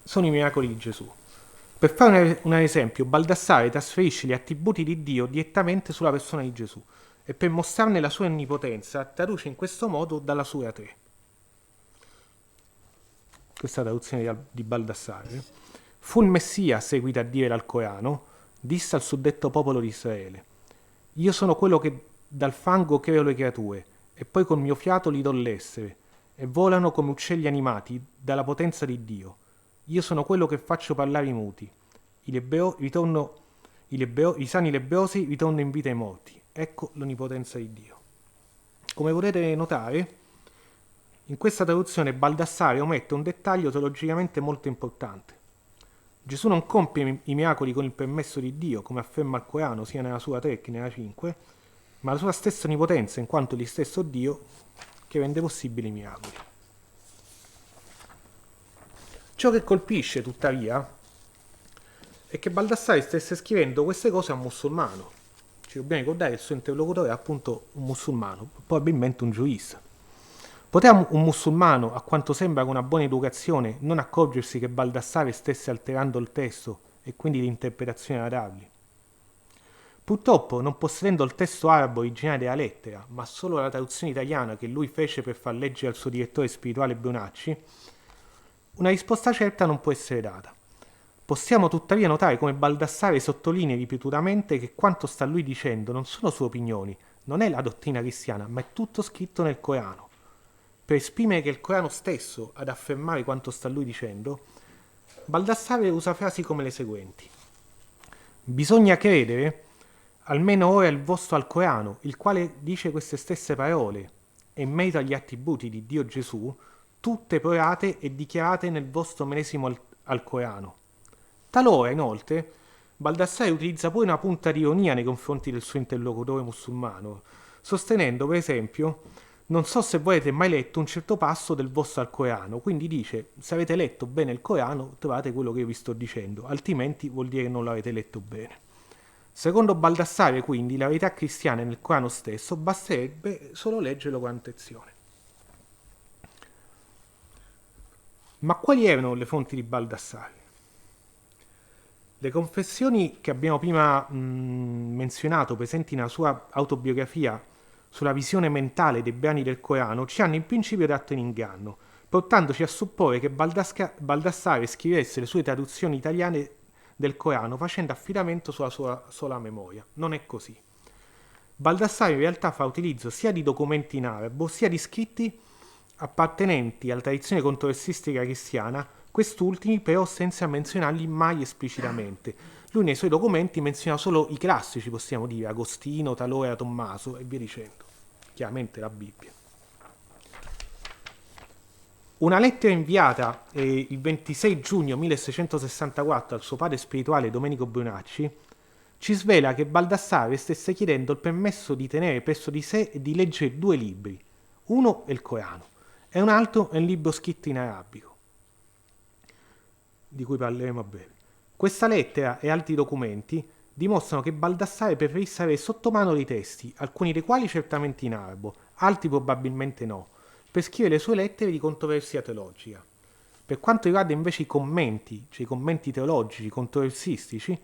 sono i miracoli di Gesù. Per fare un esempio, Baldassare trasferisce gli attributi di Dio direttamente sulla persona di Gesù e per mostrarne la sua onnipotenza traduce in questo modo dalla Sura 3. Questa traduzione di Baldassare. Fu il Messia seguito a dire dal Corano, disse al suddetto popolo di Israele: io sono quello che dal fango creo le creature e poi col mio fiato li do l'essere e volano come uccelli animati dalla potenza di Dio. Io sono quello che faccio parlare i muti, i sani lebbrosi ritorno in vita ai morti. Ecco l'onnipotenza di Dio. Come potete notare, in questa traduzione Baldassare omette un dettaglio teologicamente molto importante. Gesù non compie i miracoli con il permesso di Dio, come afferma il Corano sia nella Sura 3 che nella 5, ma la sua stessa onnipotenza, in quanto egli stesso Dio che rende possibili i miracoli. Ciò che colpisce, tuttavia, è che Baldassare stesse scrivendo queste cose a un musulmano. Ci dobbiamo ricordare che il suo interlocutore è appunto un musulmano, probabilmente un giurista. Poteva un musulmano, a quanto sembra con una buona educazione, non accorgersi che Baldassare stesse alterando il testo e quindi l'interpretazione da dargli? Purtroppo, non possedendo il testo arabo originale della lettera, ma solo la traduzione italiana che lui fece per far leggere al suo direttore spirituale Brunacci, una risposta certa non può essere data. Possiamo tuttavia notare come Baldassare sottolinei ripetutamente che quanto sta lui dicendo non sono sue opinioni, non è la dottrina cristiana, ma è tutto scritto nel Corano. Per esprimere che è il Corano stesso ad affermare quanto sta lui dicendo, Baldassare usa frasi come le seguenti: bisogna credere almeno ora il vostro al Corano, il quale dice queste stesse parole, e in merito agli attributi di Dio Gesù, tutte provate e dichiarate nel vostro medesimo al Corano. Talora, inoltre, Baldassare utilizza pure una punta di ironia nei confronti del suo interlocutore musulmano, sostenendo, per esempio, non so se voi avete mai letto un certo passo del vostro al Corano, quindi dice, se avete letto bene il Corano trovate quello che io vi sto dicendo, altrimenti vuol dire che non l'avete letto bene. Secondo Baldassare, quindi, la verità cristiana nel Corano stesso basterebbe solo leggerlo con attenzione. Ma quali erano le fonti di Baldassare? Le confessioni che abbiamo prima menzionato, presenti nella sua autobiografia sulla visione mentale dei brani del Corano, ci hanno in principio dato in inganno, portandoci a supporre che Baldassare scrivesse le sue traduzioni italiane del Corano facendo affidamento sulla sua sola memoria. Non è così. Baldassare in realtà fa utilizzo sia di documenti in arabo, sia di scritti appartenenti alla tradizione controversistica cristiana, quest'ultimi però senza menzionarli mai esplicitamente. Lui nei suoi documenti menziona solo i classici, possiamo dire, Agostino, talora Tommaso e via dicendo, chiaramente la Bibbia. Una lettera inviata il 26 giugno 1664 al suo padre spirituale Domenico Brunacci ci svela che Baldassare stesse chiedendo il permesso di tenere presso di sé e di leggere due libri. Uno è il Corano e un altro è un libro scritto in arabico, di cui parleremo a breve. Questa lettera e altri documenti dimostrano che Baldassare preferisse avere sotto mano dei testi, alcuni dei quali certamente in arabo, altri probabilmente no, per scrivere le sue lettere di controversia teologica. Per quanto riguarda invece i commenti, cioè i commenti teologici controversistici,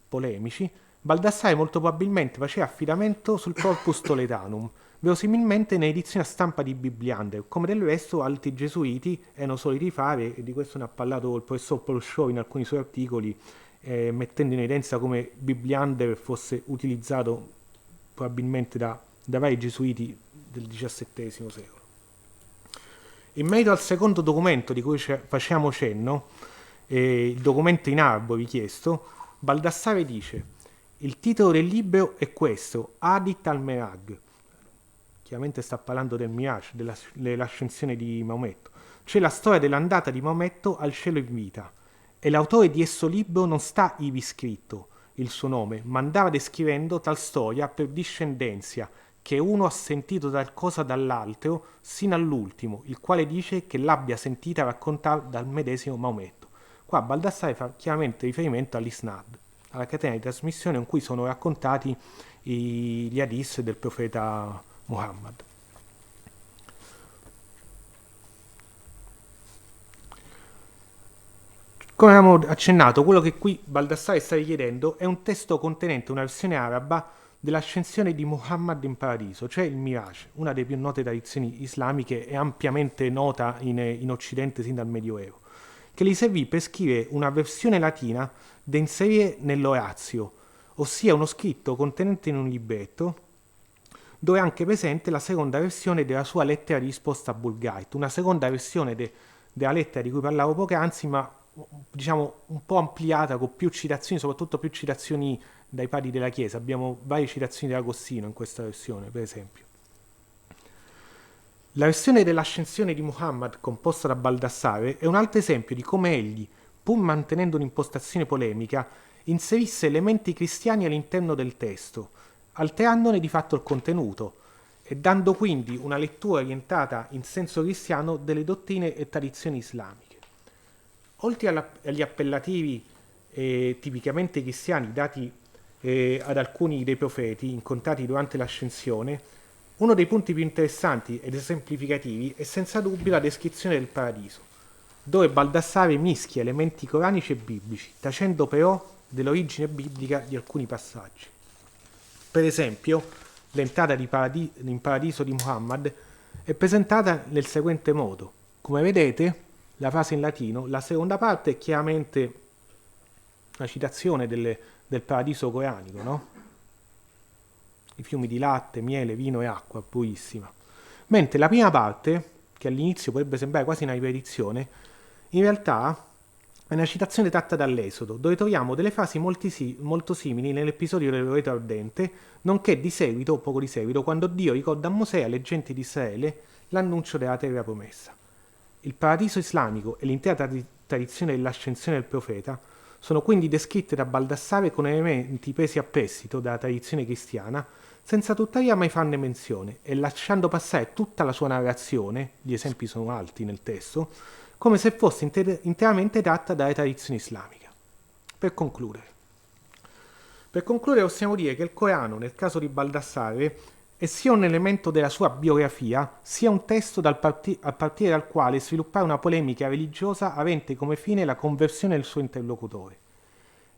polemici, Baldassare molto probabilmente faceva affidamento sul Corpus Toledanum, verosimilmente nell'edizione a stampa di Bibliander, come del resto altri gesuiti erano soliti fare, e di questo ne ha parlato il professor Paul Shaw in alcuni suoi articoli, mettendo in evidenza come Bibliander fosse utilizzato probabilmente da vari gesuiti del XVII secolo. In merito al secondo documento di cui facciamo cenno, il documento in arabo richiesto, Baldassare dice: il titolo del libro è questo, Hadith al-Merag, chiaramente sta parlando del Mirage, dell'ascensione di Maometto, cioè la storia dell'andata di Maometto al cielo in vita, e l'autore di esso libro non sta ivi scritto il suo nome, ma andava descrivendo tal storia per discendenzia, che uno ha sentito tal cosa dall'altro sino all'ultimo, il quale dice che l'abbia sentita raccontare dal medesimo Maometto. Qua Baldassare fa chiaramente riferimento all'Isnad, alla catena di trasmissione in cui sono raccontati gli hadith del profeta Muhammad. Come avevamo accennato, quello che qui Baldassare sta richiedendo è un testo contenente una versione araba dell'ascensione di Muhammad in paradiso, cioè il Mirage, una delle più note tradizioni islamiche e ampiamente nota in Occidente sin dal Medioevo, che gli servì per scrivere una versione latina da inserire nell'Orazio, ossia uno scritto contenente in un libretto dove è anche presente la seconda versione della sua lettera di risposta a Bulgait, una seconda versione della lettera di cui parlavo poc'anzi, ma diciamo un po' ampliata, con più citazioni, soprattutto più citazioni dai padri della Chiesa. Abbiamo varie citazioni dell'Agostino in questa versione, per esempio. La versione dell'ascensione di Muhammad composta da Baldassare è un altro esempio di come egli, pur mantenendo un'impostazione polemica, inserisse elementi cristiani all'interno del testo, alterandone di fatto il contenuto e dando quindi una lettura orientata in senso cristiano delle dottrine e tradizioni islamiche. Oltre agli appellativi tipicamente cristiani dati ad alcuni dei profeti incontrati durante l'ascensione, uno dei punti più interessanti ed esemplificativi è senza dubbio la descrizione del paradiso, dove Baldassare mischia elementi coranici e biblici, tacendo però dell'origine biblica di alcuni passaggi. Per esempio, l'entrata in paradiso di Muhammad è presentata nel seguente modo. Come vedete, la frase in latino, la seconda parte è chiaramente una citazione del paradiso coranico, no? I fiumi di latte, miele, vino e acqua, purissima. Mentre la prima parte, che all'inizio potrebbe sembrare quasi una ripetizione, in realtà è una citazione tratta dall'Esodo, dove troviamo delle frasi molto simili nell'episodio del Roveto Ardente, nonché di seguito, poco di seguito, quando Dio ricorda a Mosè e alle genti di Israele l'annuncio della terra promessa. Il paradiso islamico e l'intera tradizione dell'ascensione del profeta sono quindi descritte da Baldassare con elementi presi a prestito dalla tradizione cristiana, senza tuttavia mai farne menzione, e lasciando passare tutta la sua narrazione, gli esempi sono altri nel testo, come se fosse interamente tratta dalle tradizioni islamiche. Per concludere possiamo dire che il Corano, nel caso di Baldassare, è sia un elemento della sua biografia, sia un testo a partire dal quale sviluppare una polemica religiosa avente come fine la conversione del suo interlocutore.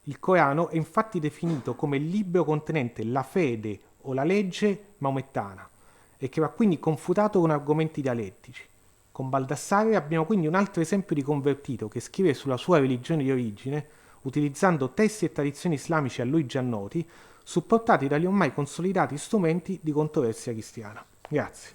Il Corano è infatti definito come il libro contenente la fede o la legge maomettana e che va quindi confutato con argomenti dialettici. Con Baldassare abbiamo quindi un altro esempio di convertito che scrive sulla sua religione di origine, utilizzando testi e tradizioni islamici a lui già noti, supportati dagli ormai consolidati strumenti di controversia cristiana. Grazie.